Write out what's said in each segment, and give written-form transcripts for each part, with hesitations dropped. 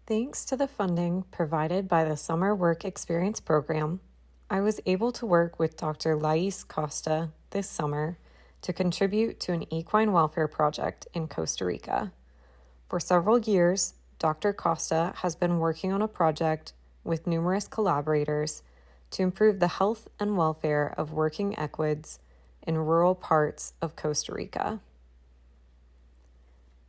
Thanks to the funding provided by the Summer Work Experience Program, I was able to work with Dr. Lais Costa this summer to contribute to an equine welfare project in Costa Rica. For several years, Dr. Costa has been working on a project with numerous collaborators to improve the health and welfare of working equids in rural parts of Costa Rica.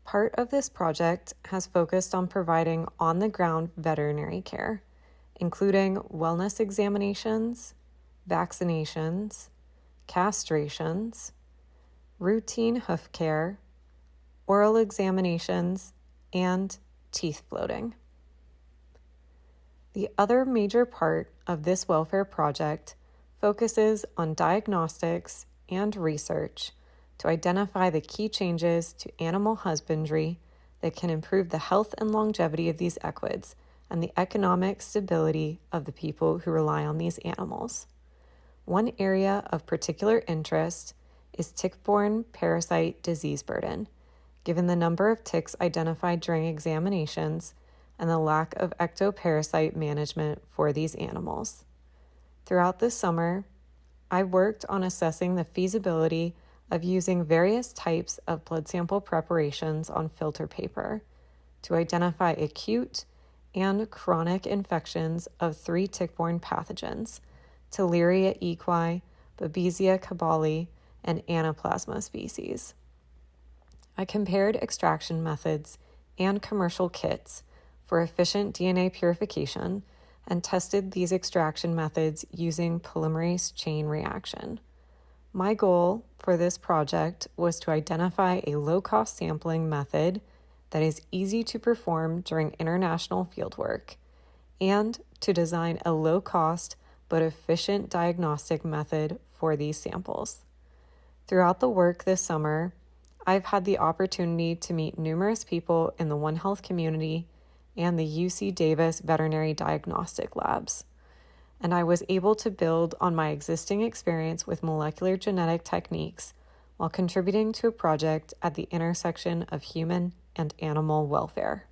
Part of this project has focused on providing on-the-ground veterinary care, including wellness examinations, vaccinations, castrations, routine hoof care, oral examinations, and teeth floating. The other major part of this welfare project focuses on diagnostics and research to identify the key changes to animal husbandry that can improve the health and longevity of these equids and the economic stability of the people who rely on these animals. One area of particular interest is tick-borne parasite disease burden, given the number of ticks identified during examinations and the lack of ectoparasite management for these animals. Throughout this summer, I worked on assessing the feasibility of using various types of blood sample preparations on filter paper to identify acute and chronic infections of 3 tick-borne pathogens, Theileria equi, Babesia cabali, and Anaplasma species. I compared extraction methods and commercial kits for efficient DNA purification and tested these extraction methods using polymerase chain reaction. My goal for this project was to identify a low-cost sampling method that is easy to perform during international fieldwork, and to design a low-cost but efficient diagnostic method for these samples. Throughout the work this summer, I've had the opportunity to meet numerous people in the One Health community and the UC Davis Veterinary Diagnostic Labs, and I was able to build on my existing experience with molecular genetic techniques while contributing to a project at the intersection of human and animal welfare.